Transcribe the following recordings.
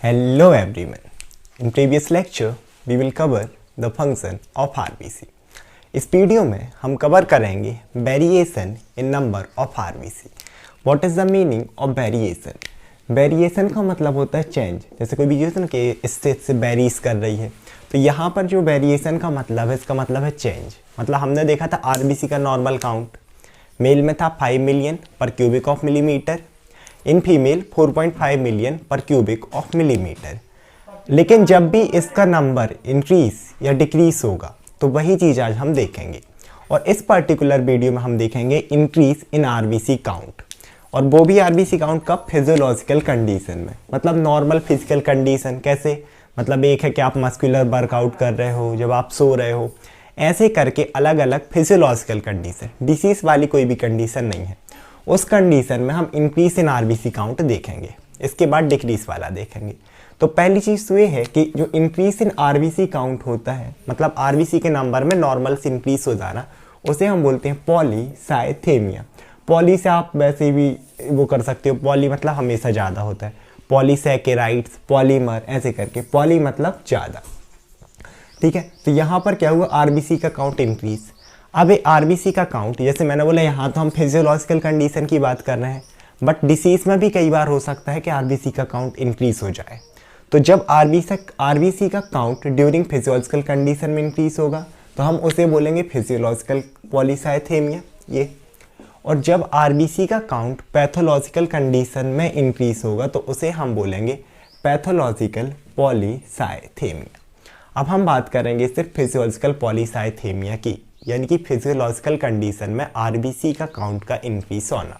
Hello everyone. In previous lecture, we will cover the function of RBC. इस video में हम cover करेंगे variation in number of RBC. What is the meaning of variation? Variation का मतलब होता है change. जैसे कोई भी चीज़ कि इससे वेरीज कर रही है, तो यहाँ पर जो वेरिएशन का मतलब है, इसका मतलब है चेंज. मतलब हमने देखा था आरबीसी का नॉर्मल काउंट मेल में था 5 मिलियन पर cubic of millimetre, in female 4.5 million पर क्यूबिक ऑफ मिलीमीटर. लेकिन जब भी इसका नंबर इंक्रीज या डिक्रीज होगा तो वही चीज़ आज हम देखेंगे. और इस पर्टिकुलर वीडियो में हम देखेंगे इंक्रीज इन आरबीसी काउंट. और वो भी आरबीसी काउंट कब? फिजियोलॉजिकल कंडीशन में. मतलब नॉर्मल फिजिकल कंडीशन. कैसे? मतलब एक है कि आप मस्कुलर वर्कआउट कर रहे हो, जब आप सो रहे हो, ऐसे करके अलग अलग फिजियोलॉजिकल कंडीशन. डिसीज वाली कोई भी कंडीशन नहीं है. उस कंडीशन में हम इंक्रीज इन आरबीसी काउंट देखेंगे, इसके बाद डिक्रीज वाला देखेंगे. तो पहली चीज़ तो ये है कि जो इंक्रीज इन आरबीसी काउंट होता है, मतलब आरबीसी के नंबर में नॉर्मल से इंक्रीज हो जाना, उसे हम बोलते हैं पॉलीसाइथेमिया. पॉली से आप वैसे भी वो कर सकते हो, पॉली मतलब हमेशा ज़्यादा होता है. पॉलीसैकेराइड्स, पॉलीमर, ऐसे करके. पॉली मतलब ज़्यादा. ठीक है, तो यहाँ पर क्या हुआ? आरबीसी का काउंट इंक्रीज. अब ये आरबीसी का काउंट, जैसे मैंने बोला यहाँ तो हम फिजियोलॉजिकल कंडीशन की बात कर रहे हैं, बट डिसीज में भी कई बार हो सकता है कि आरबीसी का काउंट इंक्रीज हो जाए. तो जब आरबीसी का काउंट ड्यूरिंग फिजियोलॉजिकल कंडीशन में इंक्रीज होगा तो हम उसे बोलेंगे फिजियोलॉजिकल पॉलीसाइथेमिया ये. और जब आरबीसी का काउंट पैथोलॉजिकल कंडीशन में इंक्रीज होगा तो उसे हम बोलेंगे पैथोलॉजिकल पॉलीसाइथेमिया. अब हम बात करेंगे सिर्फ फिजियोलॉजिकल पॉलीसाइथेमिया की, यानी कि फिजियोलॉजिकल कंडीशन में आरबीसी का काउंट का इंक्रीज होना.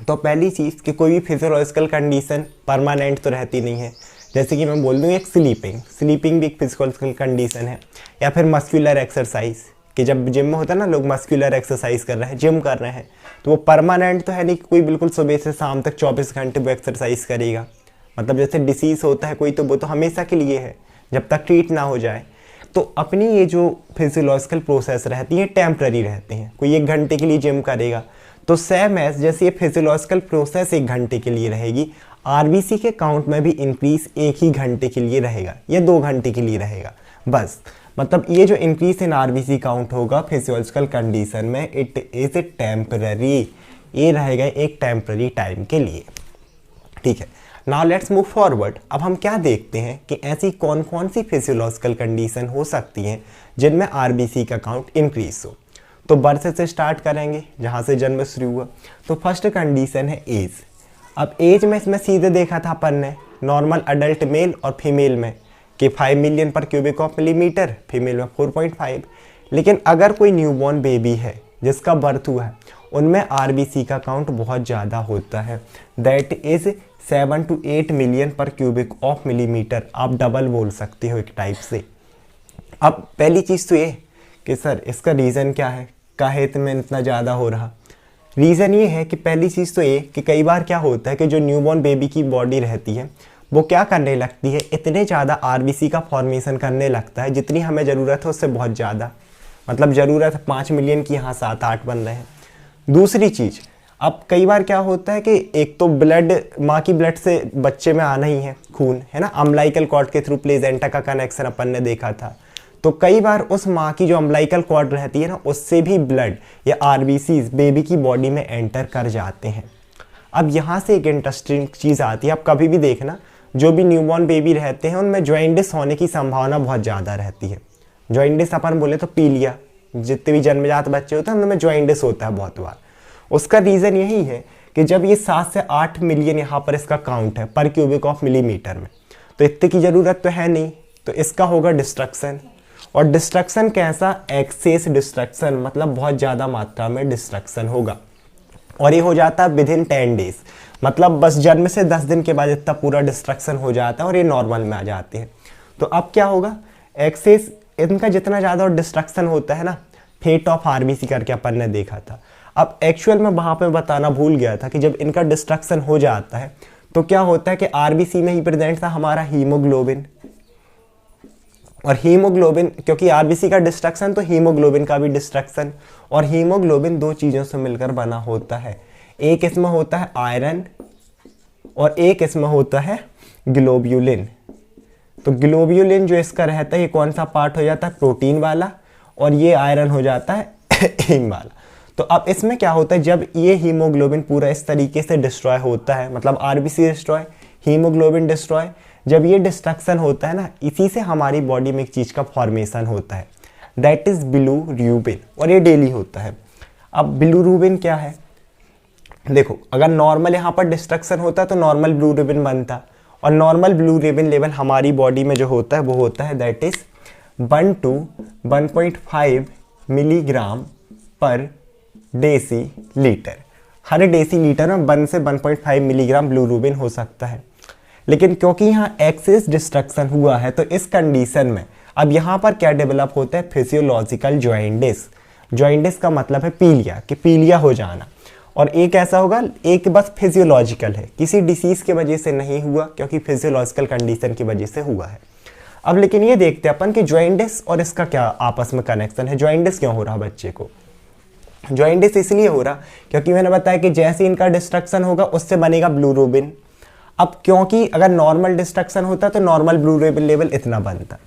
तो पहली चीज़ कि कोई भी फिजियोलॉजिकल कंडीशन परमानेंट तो रहती नहीं है. जैसे कि मैं बोल दूँ एक स्लीपिंग भी एक फिजियोलॉजिकल कंडीशन है. या फिर मस्कुलर एक्सरसाइज, कि जब जिम में होता है ना, लोग मस्कुलर एक्सरसाइज कर रहे हैं, जिम कर रहे हैं, तो वो परमानेंट तो है नहीं कि कोई बिल्कुल सुबह से शाम तक 24 घंटे वो एक्सरसाइज करेगा. मतलब जैसे डिसीज होता है कोई, तो वो तो हमेशा के लिए है जब तक ट्रीट ना हो जाए. तो अपनी ये जो फिजियोलॉजिकल प्रोसेस रहती है टेम्पररी रहते हैं. कोई 1 घंटे के लिए जिम करेगा तो सेम एज जैसे ये फिजियोलॉजिकल प्रोसेस 1 घंटे के लिए रहेगी, आरबीसी के काउंट में भी इंक्रीज 1 ही घंटे के लिए रहेगा या 2 घंटे के लिए रहेगा बस. मतलब ये जो इंक्रीज इन आरबीसी काउंट होगा फिजियोलॉजिकल कंडीशन में, इट इज ए टेम्पररी. ये रहेगा एक टेम्पररी टाइम के लिए. ठीक है, नाउ लेट्स मूव फॉरवर्ड. अब हम क्या देखते हैं कि ऐसी कौन कौन सी फिजियोलॉजिकल कंडीशन हो सकती हैं जिनमें आरबीसी का काउंट इंक्रीज हो. तो बर्थ से स्टार्ट करेंगे, जहाँ से जन्म शुरू हुआ. तो फर्स्ट कंडीशन है एज. अब एज में इसमें सीधे देखा था अपन ने नॉर्मल अडल्ट मेल और फीमेल में कि 5 मिलियन पर क्यूबिक ऑफ मिलीमीटर, फीमेल में 4.5. लेकिन अगर कोई न्यूबॉर्न बेबी है जिसका बर्थ हुआ है, उनमें आरबीसी का काउंट बहुत ज़्यादा होता है. दैट इज 7 to 8 मिलियन पर क्यूबिक ऑफ मिलीमीटर. आप डबल बोल सकते हो एक टाइप से. अब पहली चीज़ तो ये कि सर इसका रीज़न क्या है, काहे में इतना ज़्यादा हो रहा. रीज़न ये है कि पहली चीज़ तो ये कि कई बार क्या होता है कि जो न्यूबॉर्न बेबी की बॉडी रहती है वो क्या करने लगती है, इतने ज़्यादा आरबीसी का फॉर्मेशन करने लगता है जितनी हमें ज़रूरत है उससे बहुत ज़्यादा. मतलब ज़रूरत है 5 मिलियन की, यहाँ 7-8 बन रहे हैं. दूसरी चीज़, अब कई बार क्या होता है कि एक तो ब्लड, माँ की ब्लड से बच्चे में आना ही है खून, है ना. अम्बिलिकल कॉर्ड के थ्रू प्लेसेंटा का कनेक्शन अपन ने देखा था. तो कई बार उस माँ की जो अम्बिलिकल कॉर्ड रहती है ना, उससे भी ब्लड या आरबीसीज बेबी की बॉडी में एंटर कर जाते हैं. अब यहाँ से एक इंटरेस्टिंग चीज़ आती है. आप कभी भी देखना, जो भी न्यूबॉर्न बेबी रहते हैं उनमें जॉइंटिस होने की संभावना बहुत ज़्यादा रहती है. जॉइंटिस अपन बोले तो पीलिया, जितने भी जन्मजात बच्चे होते हैं उनमें जॉइंटिस होता है बहुत बार. उसका रीज़न यही है कि जब ये 7 से 8 मिलियन यहाँ पर इसका काउंट है पर क्यूबिक ऑफ मिलीमीटर में, तो इतने की ज़रूरत तो है नहीं, तो इसका होगा डिस्ट्रक्शन. और डिस्ट्रक्शन कैसा? एक्सेस डिस्ट्रक्शन, मतलब बहुत ज़्यादा मात्रा में डिस्ट्रक्शन होगा. और ये हो जाता है विद इन 10 डेज. मतलब बस जन्म से 10 दिन के बाद इतना पूरा डिस्ट्रक्शन हो जाता है और ये नॉर्मल में आ जाते हैं. तो अब क्या होगा, एक्सेस इनका जितना ज़्यादा डिस्ट्रक्शन होता है ना, फेट ऑफ आरबीसी करके अपन ने देखा था. अब एक्चुअल में वहाँ पे बताना भूल गया था कि जब इनका डिस्ट्रक्शन हो जाता है तो क्या होता है कि आरबीसी में ही प्रेजेंट था हमारा हीमोग्लोबिन. और हीमोग्लोबिन, क्योंकि आरबीसी का डिस्ट्रक्शन तो हीमोग्लोबिन का भी डिस्ट्रक्शन. और हीमोग्लोबिन 2 चीज़ों से मिलकर बना होता है. एक इसमें होता है आयरन और एक इसमें होता है ग्लोब्यूलिन। तो ग्लोब्यूलिन जो इसका रहता है ये कौन सा पार्ट हो जाता है, प्रोटीन वाला, और ये आयरन हो जाता है हीम वाला। तो अब इसमें क्या होता है, जब ये हीमोग्लोबिन पूरा इस तरीके से डिस्ट्रॉय होता है, मतलब आरबीसी डिस्ट्रॉय, हीमोग्लोबिन डिस्ट्रॉय, जब ये डिस्ट्रक्शन होता है ना, इसी से हमारी बॉडी में एक चीज़ का फॉर्मेशन होता है, दैट इज बिलीरुबिन, और ये डेली होता है। अब बिलीरुबिन क्या है, देखो अगर नॉर्मल यहाँ पर डिस्ट्रक्शन होता तो नॉर्मल बिलीरुबिन बनता, और नॉर्मल बिलीरुबिन लेवल हमारी बॉडी में जो होता है वो होता है दैट इज 1 to 1.5 मिलीग्राम पर डेसीलीटर। हर डेसीलीटर में 1 से 1.5 मिलीग्राम बिलीरुबिन हो सकता है। लेकिन क्योंकि यहाँ एक्सेस डिस्ट्रक्शन हुआ है तो इस कंडीशन में अब यहाँ पर क्या डेवलप होता है, फिजियोलॉजिकल जॉइंडिस। जॉइंडिस का मतलब है पीलिया, कि पीलिया हो जाना। और एक ऐसा होगा, एक बस फिजियोलॉजिकल है, किसी डिसीज के वजह से नहीं हुआ, क्योंकि फिजियोलॉजिकल कंडीशन की वजह से हुआ है। अब लेकिन ये देखते हैं अपन कि जॉइंडिस और इसका क्या आपस में कनेक्शन है। जॉइंडिस क्यों हो रहा बच्चे को, जॉइंडिस इसलिए हो रहा क्योंकि मैंने बताया कि जैसे इनका डिस्ट्रक्शन होगा उससे बनेगा बिलीरुबिन। अब क्योंकि अगर नॉर्मल डिस्ट्रक्शन होता तो नॉर्मल बिलीरुबिन लेवल इतना बनता,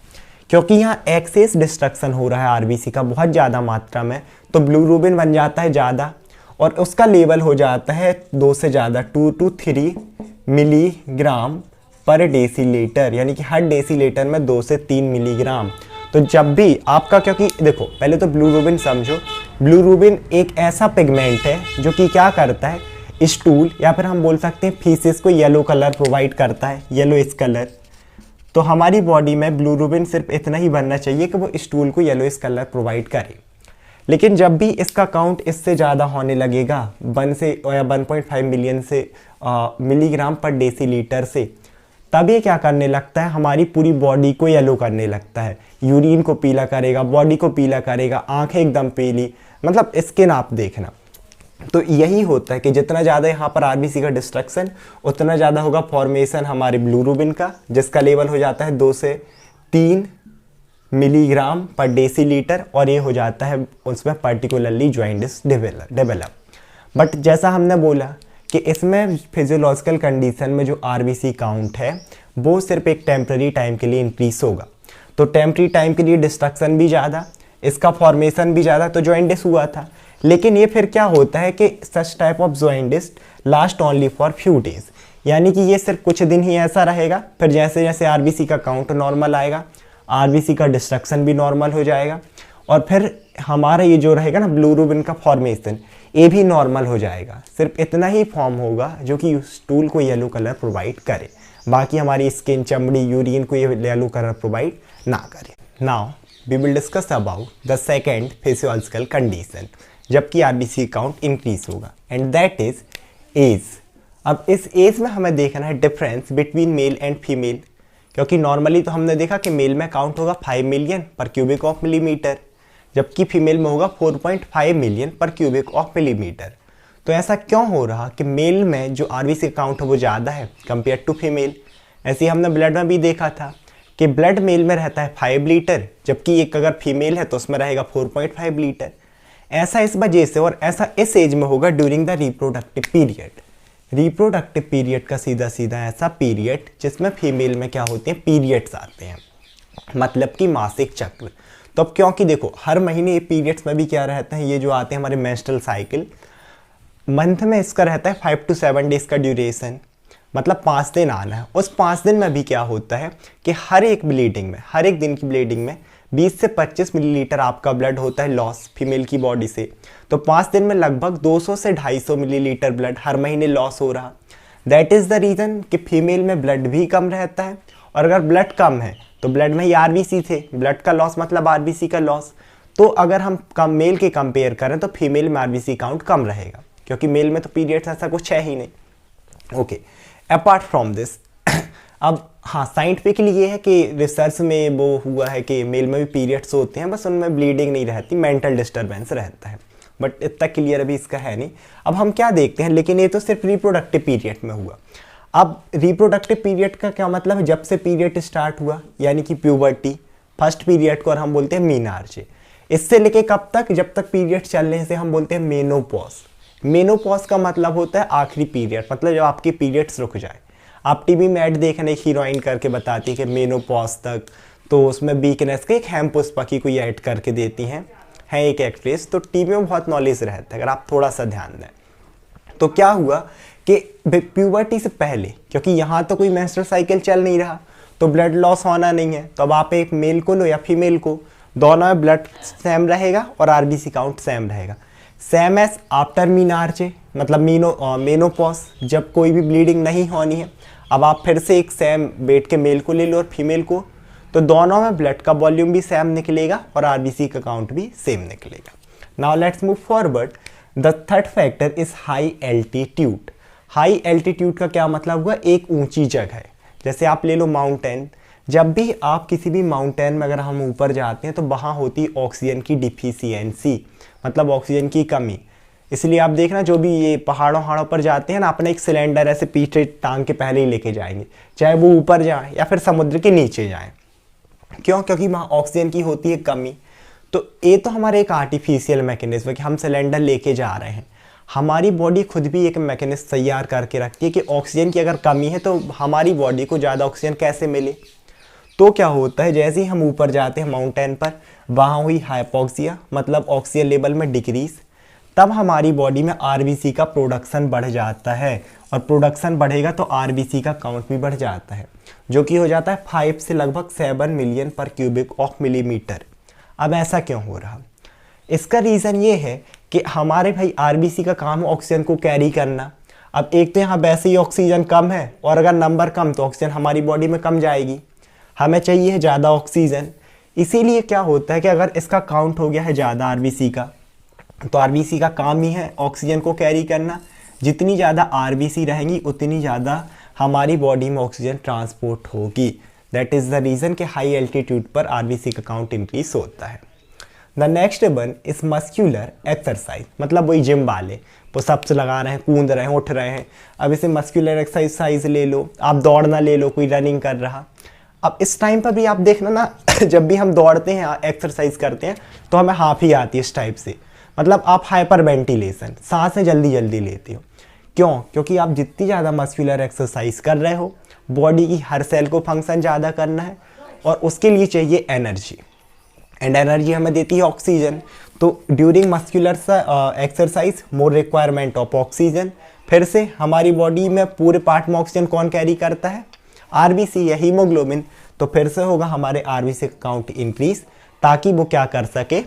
क्योंकि यहाँ एक्सेस डिस्ट्रक्शन हो रहा है आरबीसी का बहुत ज़्यादा मात्रा में, तो बिलीरुबिन बन जाता है ज़्यादा, और उसका लेवल हो जाता है 2 से ज़्यादा, 2 to 3 मिलीग्राम पर डेसीलीटर, यानी कि हर डेसीलीटर में 2 से 3 मिलीग्राम। तो जब भी आपका, क्योंकि देखो पहले तो बिलीरुबिन समझो, बिलीरुबिन एक ऐसा पिगमेंट है जो कि क्या करता है, स्टूल या फिर हम बोल सकते हैं फीसेस को येलो कलर प्रोवाइड करता है, येलो इस कलर। तो हमारी बॉडी में बिलीरुबिन सिर्फ इतना ही बनना चाहिए कि वो स्टूल को येलो इस कलर प्रोवाइड करे। लेकिन जब भी इसका काउंट इससे ज़्यादा होने लगेगा 1 से या 1.5 मिलियन से मिलीग्राम पर डेसीलीटर से, तब ये क्या करने लगता है, हमारी पूरी बॉडी को येलो करने लगता है, यूरिन को पीला करेगा, बॉडी को पीला करेगा, आंखें एकदम पीली, मतलब स्किन आप देखना। तो यही होता है कि जितना ज़्यादा यहाँ पर आरबीसी का डिस्ट्रक्शन उतना ज़्यादा होगा फॉर्मेशन हमारे बिलीरुबिन का, जिसका लेवल हो जाता है 2 से 3 मिलीग्राम पर डेसीलीटर, और ये हो जाता है उसमें पर्टिकुलरली जॉइंडिस डेवलप। बट जैसा हमने बोला कि इसमें फिजियोलॉजिकल कंडीशन में जो आरबीसी काउंट है वो सिर्फ एक टेम्प्रेरी टाइम के लिए इंक्रीज होगा। तो टेम्प्रेरी टाइम के लिए डिस्ट्रक्शन भी ज़्यादा, इसका फॉर्मेशन भी ज़्यादा, तो जॉइंडिस हुआ था। लेकिन ये फिर क्या होता है कि such type of jaundice last only for few days, यानी कि ये सिर्फ कुछ दिन ही ऐसा रहेगा, फिर जैसे जैसे आरबीसी का काउंट नॉर्मल आएगा, आरबीसी का डिस्ट्रक्शन भी नॉर्मल हो जाएगा, और फिर हमारा ये जो रहेगा ना बिलीरुबिन का फॉर्मेशन, ये भी नॉर्मल हो जाएगा। सिर्फ इतना ही फॉर्म होगा जो कि स्टूल को येलो कलर प्रोवाइड करे, बाकी हमारी स्किन, चमड़ी, यूरिन को ये येलो कलर प्रोवाइड ना करे। Now we will discuss about the second physiological condition जबकि आरबीसी काउंट इंक्रीज होगा, एंड दैट इज एज। अब इस एज में हमें देखना है difference between male and female, क्योंकि नॉर्मली तो हमने देखा कि मेल में काउंट होगा 5 मिलियन पर क्यूबिक ऑफ मिलीमीटर, जबकि फीमेल में होगा 4.5 मिलियन पर क्यूबिक ऑफ मिलीमीटर। तो ऐसा क्यों हो रहा कि मेल में जो आरबीसी काउंट है वो ज़्यादा है कंपेयर टू फीमेल। ऐसे ही हमने ब्लड में भी देखा था कि ब्लड मेल में रहता है 5 लीटर, जबकि एक अगर फीमेल है तो उसमें रहेगा 4.5 लीटर। ऐसा इस वजह से, और ऐसा इस एज में होगा during the reproductive period. Reproductive period का सीधा सीधा ऐसा पीरियड जिसमें फीमेल में क्या होते हैं, पीरियड्स आते हैं, मतलब कि मासिक चक्र। तो अब क्योंकि देखो हर महीने ये पीरियड्स में भी क्या रहते हैं, ये जो आते हैं हमारे मेंस्ट्रुअल साइकिल, मंथ में इसका रहता है 5 to 7 डेज का ड्यूरेशन, मतलब 5 दिन आना है। उस 5 दिन में भी क्या होता है कि हर एक ब्लीडिंग में, हर एक दिन की ब्लीडिंग में 20 से 25 मिलीलीटर आपका ब्लड होता है लॉस फीमेल की बॉडी से। तो 5 दिन में लगभग 200 से 250 मिलीलीटर ब्लड हर महीने लॉस हो रहा। दैट इज़ द रीज़न कि फीमेल में ब्लड भी कम रहता है, और अगर ब्लड कम है तो ब्लड में ही आरबीसी थे, ब्लड का लॉस मतलब आरबीसी का लॉस। तो अगर हम कम मेल के कंपेयर करें तो फीमेल में आरबीसी काउंट कम रहेगा, क्योंकि मेल में तो पीरियड्स ऐसा कुछ है ही नहीं। ओके, अपार्ट फ्रॉम दिस, अब हाँ साइंटिफिकली ये है कि रिसर्च में वो हुआ है कि मेल में भी पीरियड्स होते हैं, बस उनमें ब्लीडिंग नहीं रहती, मेंटल डिस्टर्बेंस रहता है, बट इतना क्लियर अभी इसका है नहीं। अब हम क्या देखते हैं, लेकिन ये तो सिर्फ रिप्रोडक्टिव पीरियड में हुआ। अब रिप्रोडक्टिव पीरियड का क्या मतलब है, जब से पीरियड स्टार्ट हुआ, यानी कि प्यूबर्टी, फर्स्ट पीरियड को और हम बोलते हैं मीनार्चे। इससे लेके कब तक, जब तक पीरियड चलने से हम बोलते हैं मेनोपॉज। मेनोपॉज का मतलब होता है आखिरी पीरियड, मतलब जब आपके पीरियड्स रुक जाए। आप टीवी में ऐड देखें, एक हीरोइन करके बताती है कि मेनोपॉज तक, तो उसमें वीकनेस के एक हेमपुष्पा की कोई ऐड करके देती हैं, है एक एक्ट्रेस। तो टीवी में बहुत नॉलेज रहता है अगर आप थोड़ा सा ध्यान दें। तो क्या हुआ कि प्यूबर्टी से पहले, क्योंकि यहाँ तो कोई मेंस्ट्रुअल साइकिल चल नहीं रहा, तो ब्लड लॉस होना नहीं है, तो अब आप एक मेल को लो या फीमेल को, दोनों में ब्लड सेम रहेगा और आरबीसी काउंट सेम रहेगा। सेम एज आफ्टर मीनार्चे, मतलब मेनोपॉज, जब कोई भी ब्लीडिंग नहीं होनी है। अब आप फिर से एक सेम वेट के मेल को ले लो और फीमेल को, तो दोनों में ब्लड का वॉल्यूम भी सेम निकलेगा और आरबीसी का काउंट भी सेम निकलेगा। Now let's move forward. The third factor is high altitude. High altitude का क्या मतलब हुआ? एक ऊंची जगह। जैसे आप ले लो माउंटेन, जब भी आप किसी भी माउंटेन में अगर हम ऊपर जाते हैं तो वहाँ होती है ऑक्सीजन की डिफिशियंसी, मतलब ऑक्सीजन की कमी। इसलिए आप देखना जो भी ये पहाड़ों पर जाते हैं ना, अपने एक सिलेंडर ऐसे पीछे टांग के पहले ही लेके जाएंगे, चाहे वो ऊपर जाए या फिर समुद्र के नीचे जाए। क्यों? क्योंकि वहाँ ऑक्सीजन की होती है कमी। तो ये तो हमारा एक आर्टिफिशियल मैकेनिज्म है कि हम सिलेंडर लेके जा रहे हैं। हमारी बॉडी खुद भी एक मैकेनिज्म तैयार करके रखती है कि ऑक्सीजन की अगर कमी है तो हमारी बॉडी को ज़्यादा ऑक्सीजन कैसे मिले। तो क्या होता है, जैसे ही हम ऊपर जाते हैं माउंटेन पर, वहाँ हुई हाइपोक्सिया, मतलब ऑक्सीजन लेवल में डिक्रीज, तब हमारी बॉडी में आरबीसी का प्रोडक्शन बढ़ जाता है, और प्रोडक्शन बढ़ेगा तो आरबीसी का काउंट भी बढ़ जाता है, जो कि हो जाता है 5 से लगभग 7 मिलियन पर क्यूबिक ऑफ मिलीमीटर। अब ऐसा क्यों हो रहा? इसका रीज़न ये है कि हमारे भाई आरबीसी का काम ऑक्सीजन को कैरी करना। अब एक तो यहाँ वैसे ही ऑक्सीजन कम है, और अगर नंबर कम तो ऑक्सीजन हमारी बॉडी में कम जाएगी, हमें चाहिए है ज़्यादा ऑक्सीजन। इसीलिए क्या होता है कि अगर इसका काउंट हो गया है ज़्यादा आरबीसी का, तो आरबीसी का काम ही है ऑक्सीजन को कैरी करना। जितनी ज़्यादा आरबीसी रहेंगी उतनी ज़्यादा हमारी बॉडी में ऑक्सीजन ट्रांसपोर्ट होगी। दैट इज़ द रीज़न कि हाई एल्टीट्यूड पर आरबीसी का काउंट इंक्रीज होता है। The next one is muscular exercise, मतलब वही जिम वाले पुशअप्स लगा रहे हैं, कूद रहे हैं, उठ रहे हैं। अब इसे मस्क्यूलर एक्सरसाइज ले लो, आप दौड़ना ले लो, कोई रनिंग कर रहा। अब इस टाइम पर भी आप देखना ना जब भी हम दौड़ते हैं, एक्सरसाइज करते हैं, तो हमें हाफ ही आती है इस टाइप से, मतलब आप हाइपर वेंटिलेशन, सांसें जल्दी जल्दी लेते हो। क्यों? क्योंकि आप जितनी ज़्यादा मस्क्यूलर एक्सरसाइज कर रहे हो, बॉडी की हर सेल को फंक्शन ज़्यादा करना है, और उसके लिए चाहिए एनर्जी, एंड एनर्जी हमें देती है ऑक्सीजन। तो during muscular exercise more requirement of oxygen. फिर से हमारी बॉडी में पूरे पार्ट में ऑक्सीजन कौन कैरी करता है? आरबीसी या हीमोग्लोबिन। तो फिर से होगा हमारे आरबीसी का काउंट इंक्रीज, ताकि वो क्या कर सके,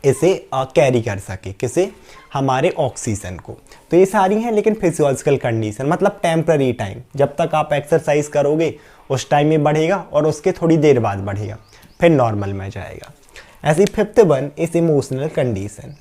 इसे कैरी कर सके, किसे? हमारे ऑक्सीजन को। तो ये सारी हैं लेकिन फिजियोलॉजिकल कंडीशन, मतलब टेम्पररी टाइम, जब तक आप एक्सरसाइज करोगे उस टाइम में बढ़ेगा और उसके थोड़ी देर बाद बढ़ेगा, फिर नॉर्मल में जाएगा। ऐसी fifth one is emotional condition.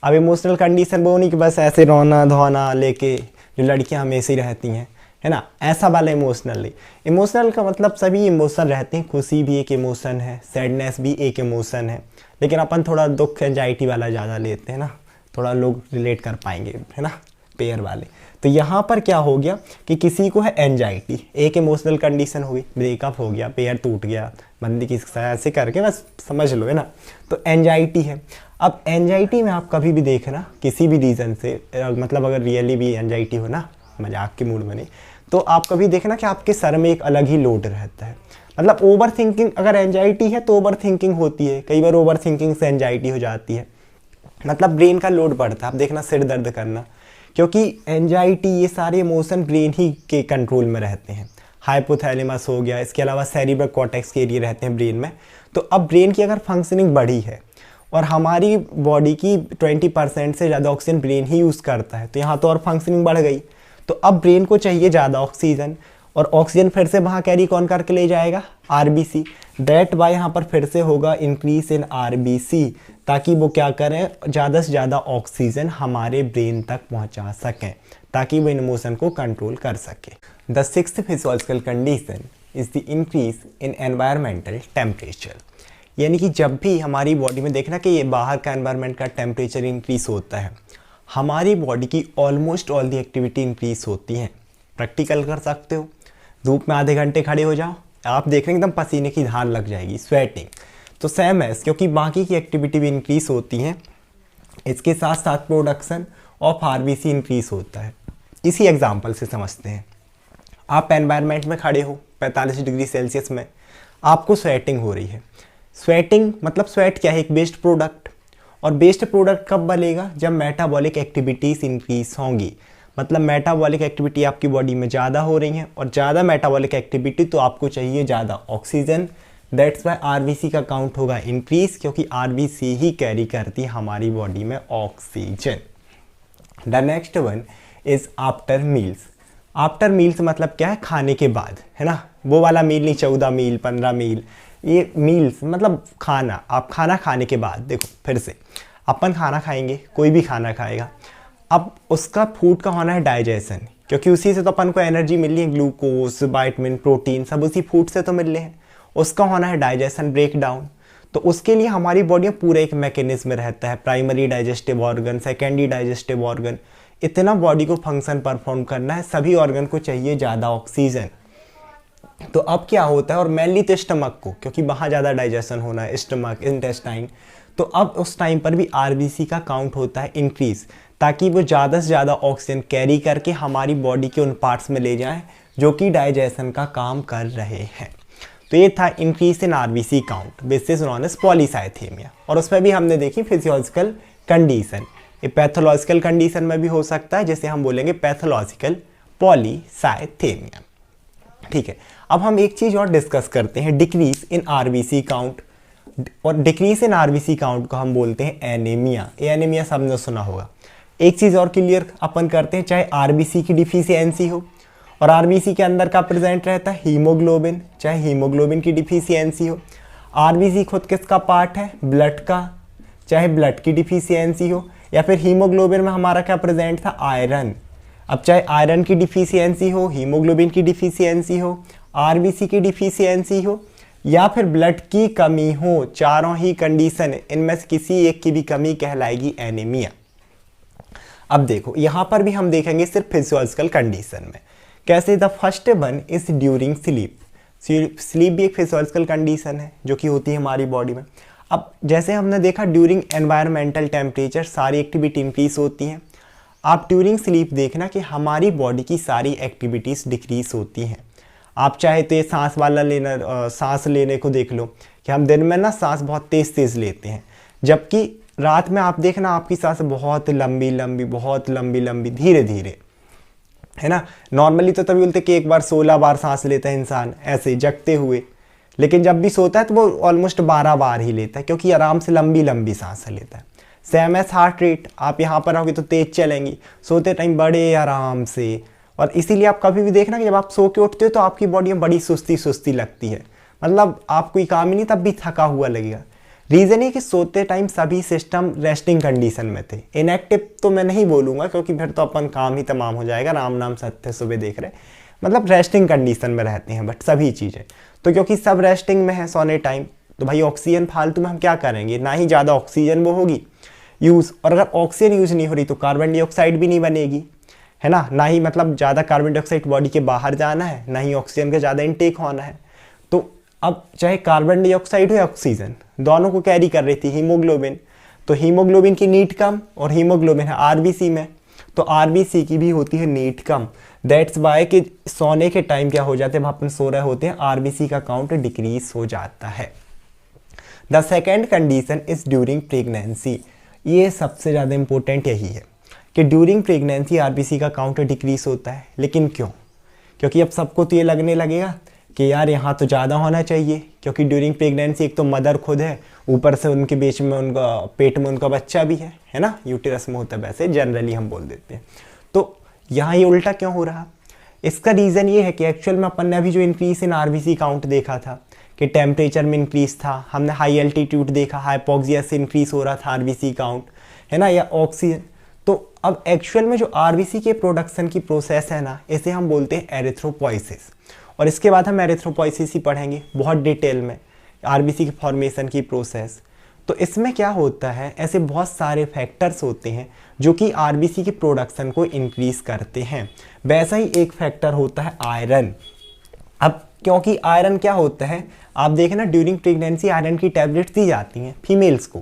अब इमोशनल कंडीशन वो नहीं कि बस ऐसे रोना धोना लेके जो लड़कियां हमेशा ही रहती हैं, है ना, ऐसा वाला इमोशनल नहीं। इमोशनल का मतलब सभी इमोशन रहते हैं, खुशी भी एक इमोशन है, सैडनेस भी एक इमोशन है, लेकिन अपन थोड़ा दुख एंजाइटी वाला ज़्यादा लेते हैं ना, थोड़ा लोग रिलेट कर पाएंगे, है ना, पेयर वाले। तो यहाँ पर क्या हो गया कि किसी को है एंजाइटी, एक इमोशनल कंडीशन हो गई, ब्रेकअप हो गया, पेयर टूट गया, बंदी की ऐसे करके बस समझ लो, है ना, तो एंजाइटी है। अब एंजाइटी में आप कभी भी देखना किसी भी रीज़न से, मतलब अगर रियली भी एंजाइटी हो ना, मजाक के मूड में नहीं, तो आप कभी देखना कि आपके सर में एक अलग ही लोड रहता है। मतलब ओवर थिंकिंग, अगर एंजाइटी है तो ओवर थिंकिंग होती है, कई बार ओवर थिंकिंग से एंजाइटी हो जाती है, मतलब ब्रेन का लोड बढ़ता है। आप देखना सिर दर्द करना, क्योंकि एंजाइटी, ये सारे इमोशन ब्रेन ही के कंट्रोल में रहते हैं। हाइपोथैलेमस हो गया, इसके अलावा सेरिब्रल कॉर्टेक्स के एरिया रहते हैं ब्रेन में। तो अब ब्रेन की अगर फंक्शनिंग बढ़ी है और हमारी बॉडी की 20% से ज़्यादा ऑक्सीजन ब्रेन ही यूज़ करता है, तो यहाँ तो और फंक्शनिंग बढ़ गई। तो अब ब्रेन को चाहिए ज़्यादा ऑक्सीजन, और ऑक्सीजन फिर से वहाँ कैरी कौन करके ले जाएगा? आरबीसी। दैट वाई यहाँ पर फिर से होगा इंक्रीज इन आरबीसी, ताकि वो क्या करें, ज़्यादा से ज़्यादा ऑक्सीजन हमारे ब्रेन तक पहुँचा सकें, ताकि वो इमोशन को कंट्रोल कर सके। The sixth physiological condition is the increase in environmental temperature. यानी कि जब भी हमारी बॉडी में देखना कि ये बाहर का एनवायरमेंट का टेम्परेचर इंक्रीज होता है, हमारी बॉडी की almost all the activity increase होती हैं। प्रैक्टिकल कर सकते हो, धूप में आधे घंटे खड़े हो जाओ, आप देख रहे हैं एकदम पसीने की धार लग जाएगी, स्वेटिंग। तो सेम है, क्योंकि बाकी की एक्टिविटी भी इंक्रीज होती हैं, इसके साथ साथ प्रोडक्शन ऑफ आरबीसी इंक्रीज होता है। इसी एग्जाम्पल से समझते हैं। आप एनवायरनमेंट में खड़े हो 45 डिग्री सेल्सियस में, आपको स्वेटिंग हो रही है। स्वेटिंग मतलब स्वेट क्या है, एक वेस्ट प्रोडक्ट। और वेस्ट प्रोडक्ट कब बनेगा, जब मेटाबॉलिक एक्टिविटीज़ इंक्रीज होंगी। मतलब मेटाबॉलिक एक्टिविटी आपकी बॉडी में ज़्यादा हो रही है, और ज़्यादा मेटाबॉलिक एक्टिविटी तो आपको चाहिए ज़्यादा ऑक्सीजन। दैट्स वाई आरबीसी का काउंट होगा इंक्रीज, क्योंकि आरबीसी ही कैरी करती है हमारी बॉडी में oxygen. The next one is after meals. After meals मतलब क्या है, खाने के बाद, है ना। वो वाला मील नहीं, 14 मील 15 मील, ये मील्स मतलब खाना। आप खाना खाने के बाद, देखो फिर से अपन खाना खाएंगे, कोई भी खाना खाएगा, अब उसका फूड का होना है डाइजेशन, क्योंकि उसी से तो अपन को एनर्जी मिल रही है, ग्लूकोज, विटामिन, प्रोटीन सब उसी फूड से तो मिल रहे हैं। उसका होना है डाइजेशन, ब्रेक डाउन। तो उसके लिए हमारी बॉडी में पूरा एक मैकेनिज्म रहता है, primary digestive organ, secondary digestive organ, इतना बॉडी को फंक्शन परफॉर्म करना है, सभी ऑर्गन को चाहिए ज़्यादा ऑक्सीजन। तो अब क्या होता है, और मेनली तो स्टमक को, क्योंकि वहाँ ज़्यादा डाइजेशन होना है, स्टमक, इंटेस्टाइन। तो अब उस टाइम पर भी आरबीसी का काउंट होता है इंक्रीज, ताकि वो ज़्यादा से ज़्यादा ऑक्सीजन कैरी करके हमारी बॉडी के उन पार्ट्स में ले जाएं जो कि डाइजेशन का काम कर रहे हैं। तो ये था increase in RBC count, this is non age polycythemia. और उसमें भी हमने देखी फिजियोलॉजिकल कंडीशन, ये पैथोलॉजिकल कंडीशन में भी हो सकता है, जैसे हम बोलेंगे पैथोलॉजिकल पॉलीसाइथेमिया। ठीक है, अब हम एक चीज़ और डिस्कस करते हैं, डिक्रीज इन आरबीसी काउंट। और डिक्रीज इन आरबीसी काउंट को हम बोलते हैं एनीमिया। ये एनीमिया सबने सुना होगा। एक चीज़ और क्लियर अपन करते हैं, चाहे आरबीसी की डिफिशियंसी हो, और आरबीसी के अंदर का प्रेजेंट रहता है हीमोग्लोबिन, चाहे हीमोग्लोबिन की डिफिशियंसी हो। आरबीसी खुद किसका पार्ट है, ब्लड का, चाहे ब्लड की डिफिशियंसी हो, या फिर हीमोग्लोबिन में हमारा क्या प्रेजेंट था, आयरन। अब चाहे आयरन की डिफिशियंसी हो, हीमोग्लोबिन की डिफिशियंसी हो, आरबीसी की डिफिशियंसी हो, या फिर ब्लड की कमी हो, चारों ही कंडीशन इनमें से किसी एक की भी कमी कहलाएगी एनीमिया। अब देखो यहाँ पर भी हम देखेंगे सिर्फ फिजियोलॉजिकल कंडीशन में कैसे। The first one is during sleep. Sleep भी एक फिजियोलॉजिकल कंडीशन है जो कि होती है हमारी बॉडी में। अब जैसे हमने देखा ड्यूरिंग एनवायरमेंटल टेम्परेचर सारी एक्टिविटी इंक्रीज होती हैं। आप ड्यूरिंग स्लीप देखना कि हमारी बॉडी की सारी एक्टिविटीज़ डिक्रीज होती हैं। आप चाहे तो ये सांस वाला लेना, सांस लेने को देख लो कि हम दिन में ना सांस बहुत तेज़ तेज़ लेते हैं, जबकि रात में आप देखना आपकी सांस बहुत लंबी लंबी, बहुत लंबी लंबी, धीरे धीरे, है ना। नॉर्मली तो तभी बोलते कि एक बार 16 बार सांस लेता है इंसान ऐसे जगते हुए, लेकिन जब भी सोता है तो वो ऑलमोस्ट 12 बार ही लेता है, क्योंकि आराम से लंबी लंबी सांस लेता है। सेम एज हार्ट रेट, आप यहाँ पर रहोगे तो तेज चलेंगी, सोते टाइम बड़े आराम से। और इसीलिए आप कभी भी देखना कि जब आप सो के उठते हो तो आपकी बॉडी में बड़ी सुस्ती सुस्ती लगती है, मतलब आप कोई काम ही नहीं तब भी थका हुआ लगेगा। रीज़न है कि सोते टाइम सभी सिस्टम रेस्टिंग कंडीशन में थे। इनएक्टिव तो मैं नहीं बोलूँगा, क्योंकि फिर तो अपन काम ही तमाम हो जाएगा, राम नाम सत्य सुबह देख रहे, मतलब रेस्टिंग कंडीशन में रहते हैं बट सभी चीज़ें। तो क्योंकि सब रेस्टिंग में है सोने टाइम, तो भाई ऑक्सीजन फालतू में हम क्या करेंगे, ना ही ज़्यादा ऑक्सीजन वो होगी यूज़, और अगर ऑक्सीजन यूज़ नहीं हो रही तो कार्बन डाइऑक्साइड भी नहीं बनेगी, है ना ही मतलब ज़्यादा कार्बन डाइऑक्साइड बॉडी के बाहर जाना है, ना ही ऑक्सीजन का ज़्यादा इनटेक होना है। तो अब चाहे कार्बन डाइऑक्साइड हो या ऑक्सीजन, दोनों को कैरी कर रही थी हीमोग्लोबिन, तो हीमोग्लोबिन की नीड कम, और हीमोग्लोबिन है आरबीसी में, तो आरबीसी की भी होती है नीड कम। दैट्स वाई कि सोने के टाइम क्या हो जाते हैं, अपन सो रहे होते हैं, आरबीसी का काउंट डिक्रीज हो जाता है। The second condition is during pregnancy. ये सबसे ज़्यादा इंपॉर्टेंट यही है कि ड्यूरिंग प्रेगनेंसी आरबीसी का काउंट डिक्रीज होता है। लेकिन क्यों, क्योंकि अब सबको तो ये लगने लगेगा कि यार यहाँ तो ज़्यादा होना चाहिए, क्योंकि ड्यूरिंग प्रेगनेंसी एक तो मदर खुद है, ऊपर से उनके बीच में उनका पेट में उनका बच्चा भी है ना, यूटेरस में होता है, वैसे जनरली हम बोल देते हैं। तो यहाँ ये उल्टा क्यों हो रहा, इसका रीज़न ये है कि एक्चुअल में अपन ने अभी जो इंक्रीज इन आरबीसी काउंट देखा था कि टेम्परेचर में इंक्रीज था, हमने हाई एल्टीट्यूड देखा, हाइपोक्सिया से इंक्रीज हो रहा था आरबीसी काउंट, है ना, या ऑक्सीजन। तो अब एक्चुअल में जो आरबीसी के प्रोडक्शन की प्रोसेस है ना, इसे हम बोलते हैं एरिथ्रोपोइसिस, और इसके बाद हम एरिथ्रोपोइसिस ही पढ़ेंगे बहुत डिटेल में, आरबीसी की फॉर्मेशन की प्रोसेस। तो इसमें क्या होता है, ऐसे बहुत सारे फैक्टर्स होते हैं जो कि आरबीसी की प्रोडक्शन को इंक्रीज करते हैं। वैसा ही एक फैक्टर होता है आयरन। अब क्योंकि आयरन क्या होता है, आप देखना ड्यूरिंग प्रेगनेंसी आयरन की टैबलेट्स दी जाती हैं फीमेल्स को,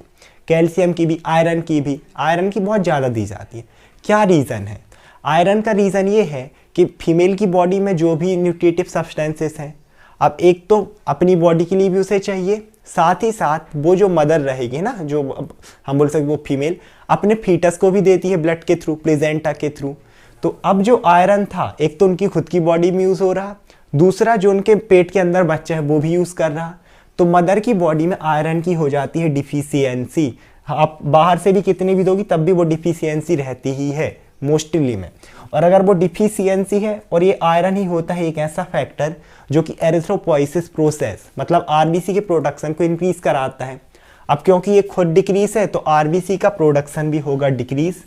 कैल्शियम की भी, आयरन की भी, आयरन की बहुत ज़्यादा दी जाती है। क्या रीज़न है, आयरन का रीज़न ये है कि फीमेल की बॉडी में जो भी न्यूट्रिटिव सब्सटेंसेस हैं, अब एक तो अपनी बॉडी के लिए भी उसे चाहिए, साथ ही साथ वो जो मदर रहेगी ना, जो हम बोल सकते वो फीमेल अपने फीटस को भी देती है ब्लड के थ्रू, प्लेजेंटा के थ्रू। तो अब जो आयरन था एक तो उनकी खुद की बॉडी में यूज़ हो रहा, दूसरा जो उनके पेट के अंदर बच्चा है वो भी यूज़ कर रहा, तो मदर की बॉडी में आयरन की हो जाती है डिफिशियंसी। आप बाहर से भी कितनी भी दोगी तब भी वो डिफिशियंसी रहती ही है मोस्टली में। और अगर वो डिफिशियंसी है और ये आयरन ही होता है एक ऐसा फैक्टर जो कि एरिथ्रोपोइसिस प्रोसेस मतलब आरबीसी के प्रोडक्शन को इंक्रीज कराता है। अब क्योंकि ये खुद डिक्रीज है तो आरबीसी का प्रोडक्शन भी होगा डिक्रीज।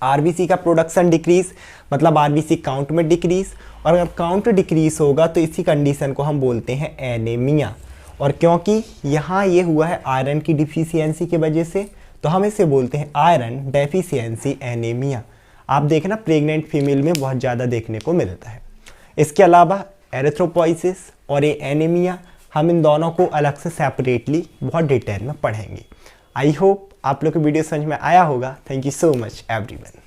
आरबीसी का प्रोडक्शन डिक्रीज मतलब आरबीसी काउंट में डिक्रीज, और अगर काउंट डिक्रीज होगा तो इसी कंडीशन को हम बोलते हैं एनीमिया। और क्योंकि यहाँ ये हुआ है आयरन की डिफिशियंसी की वजह से, तो हम इसे बोलते हैं आयरन डेफिशिएंसी एनीमिया। आप देखना प्रेग्नेंट फीमेल में बहुत ज़्यादा देखने को मिलता है। इसके अलावा एरिथ्रोपोइसिस और ये एनीमिया, हम इन दोनों को अलग से सेपरेटली बहुत डिटेल में पढ़ेंगे। आई होप आप लोग को वीडियो समझ में आया होगा। Thank you so much everyone.